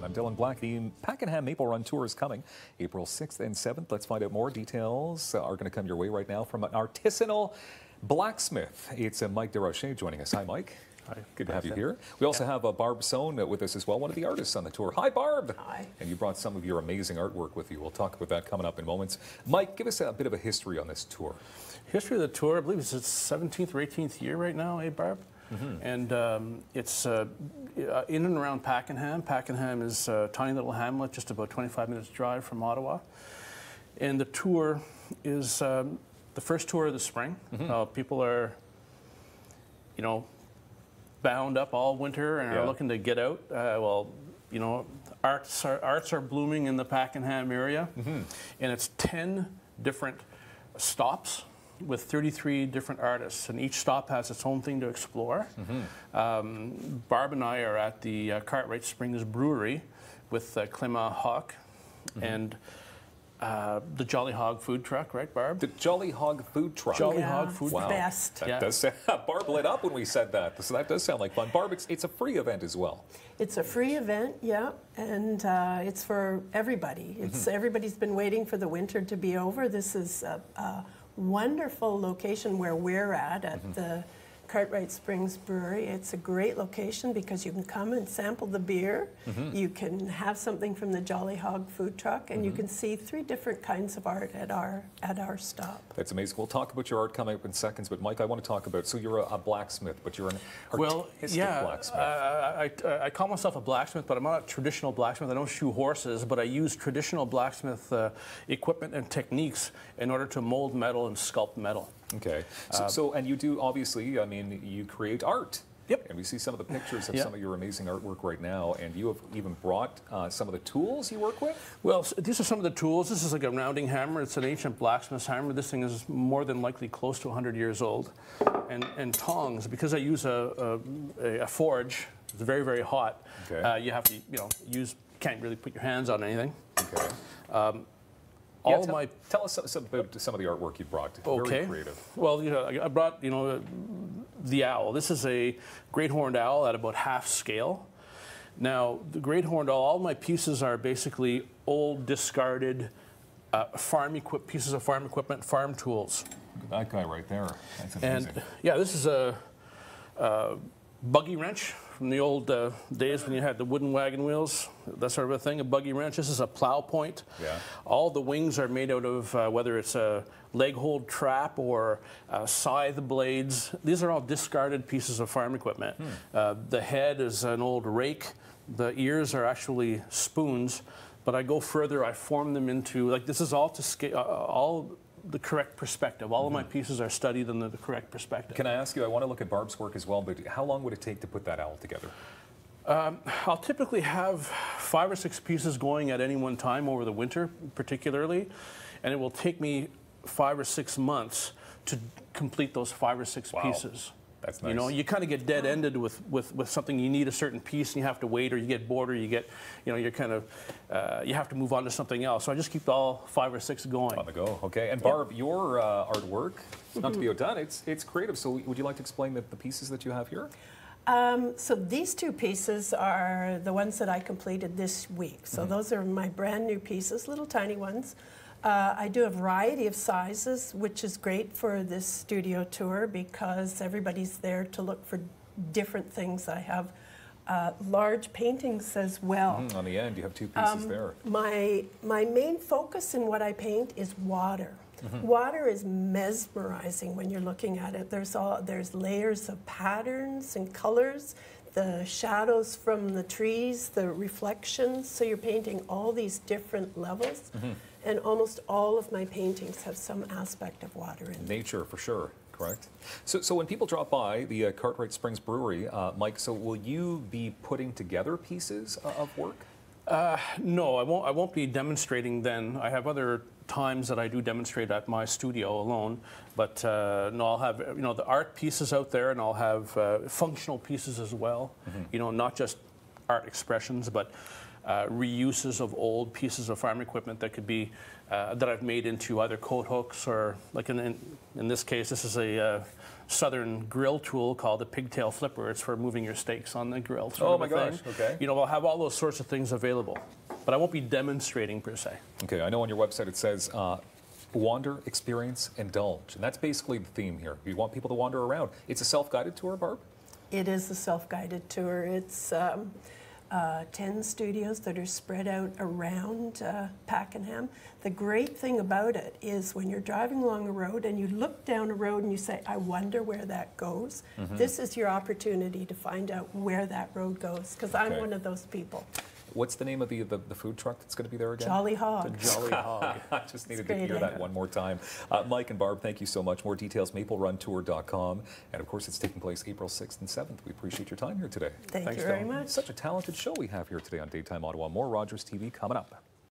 And I'm Dylan Black. The Pakenham Maple Run Tour is coming April 6th and 7th. Let's find out more. Details are going to come your way right now from an Artisanal Blacksmith. It's Mike Desrochers joining us. Hi, Mike. Hi. Good to have you here. We also have Barb Sohn with us as well, one of the artists on the tour. Hi, Barb. Hi. And you brought some of your amazing artwork with you. We'll talk about that coming up in moments. Mike, give us a bit of a history on this tour. History of the tour, I believe it's its 17th or 18th year right now, Barb? And it's in and around Pakenham. Pakenham is a tiny little hamlet, just about 25 minutes drive from Ottawa. And the tour is the first tour of the spring. People are, bound up all winter and are looking to get out. Arts are blooming in the Pakenham area. And it's 10 different stops with 33 different artists, and each stop has its own thing to explore. Barb and I are at the Cartwright Springs Brewery with Clement Hawk and the Jolly Hog food truck, right, Barb? The Jolly Hog food truck. Jolly Hog food truck. Wow. Best. That does sound, Barb lit up when we said that, so that does sound like fun. Barb, it's a free event as well. It's a free event, yeah, and it's for everybody. It's everybody's been waiting for the winter to be over. This is a wonderful location where we're at the Cartwright Springs Brewery. It's a great location because you can come and sample the beer. You can have something from the Jolly Hog food truck, and you can see 3 different kinds of art at our stop. That's amazing. We'll talk about your art coming up in seconds, but Mike, I want to talk about, so you're a blacksmith, but you're an artistic blacksmith. I call myself a blacksmith, but I'm not a traditional blacksmith. I don't shoe horses, but I use traditional blacksmith equipment and techniques in order to mold metal and sculpt metal. Okay. And you do, obviously, I mean, you create art. Yep. And we see some of the pictures of some of your amazing artwork right now, and you have even brought some of the tools you work with? Well, these are some of the tools. This is like a rounding hammer. It's an ancient blacksmith's hammer. This thing is more than likely close to 100 years old. And tongs, because I use a forge, it's very, very hot. Okay. You have to, can't really put your hands on anything. Okay. Tell us about some of the artwork you brought. Very creative. Well, I brought, the owl. This is a great horned owl at about half scale. Now, the great horned owl, all my pieces are basically old, discarded pieces of farm equipment, farm tools. Look at that guy right there. That's amazing. And yeah, this is a buggy wrench from the old days when you had the wooden wagon wheels, that sort of a thing, a buggy wrench. This is a plow point. Yeah. All the wings are made out of, whether it's a leg hold trap or scythe blades. These are all discarded pieces of farm equipment. The head is an old rake. The ears are actually spoons, but I go further. I form them into, like, this is all to scale, all the correct perspective. All of my pieces are studied in the correct perspective. Can I ask you, I want to look at Barb's work as well, but how long would it take to put that owl together? I'll typically have 5 or 6 pieces going at any one time over the winter, particularly, and it will take me 5 or 6 months to complete those 5 or 6 pieces. That's nice. You kind of get dead-ended with something. You need a certain piece, and you have to wait, or you get bored, or you get, you're kind of, you have to move on to something else. So I just keep all 5 or 6 going. On the go, okay. And Barb, your artwork, not to be outdone, it's creative. So would you like to explain the pieces that you have here? So these 2 pieces are the ones that I completed this week. So those are my brand new pieces, little tiny ones. I do a variety of sizes, which is great for this studio tour because everybody's there to look for different things. I have large paintings as well. On the end, you have 2 pieces there. My main focus in what I paint is water. Water is mesmerizing when you're looking at it. There's layers of patterns and colors, the shadows from the trees, the reflections. So you're painting all these different levels. And almost all of my paintings have some aspect of water in them. Nature, for sure, correct. So when people drop by the Cartwright Springs Brewery, Mike, so will you be putting together pieces of work? No, I won't be demonstrating then. I have other times that I do demonstrate at my studio alone, but no, I'll have the art pieces out there, and I'll have functional pieces as well. Not just art expressions, but reuses of old pieces of farm equipment that could be that I've made into either coat hooks or, like in this case, this is a southern grill tool called the pigtail flipper. It's for moving your steaks on the grill. Oh my gosh, okay. You know, we'll have all those sorts of things available, but I won't be demonstrating per se. Okay, I know on your website it says wander, experience, indulge, and that's basically the theme here. You want people to wander around. It's a self-guided tour, Barb? It is a self-guided tour. It's 10 studios that are spread out around Pakenham. The great thing about it is when you're driving along a road and you look down a road and you say, I wonder where that goes, this is your opportunity to find out where that road goes, because I'm one of those people. What's the name of the food truck that's going to be there again? Jolly Hog. The Jolly Hog. I just needed to hear that one more time. Mike and Barb, thank you so much. More details, mapleruntour.com. And of course, it's taking place April 6th and 7th. We appreciate your time here today. Thank you very much. Such a talented show we have here today on Daytime Ottawa. More Rogers TV coming up.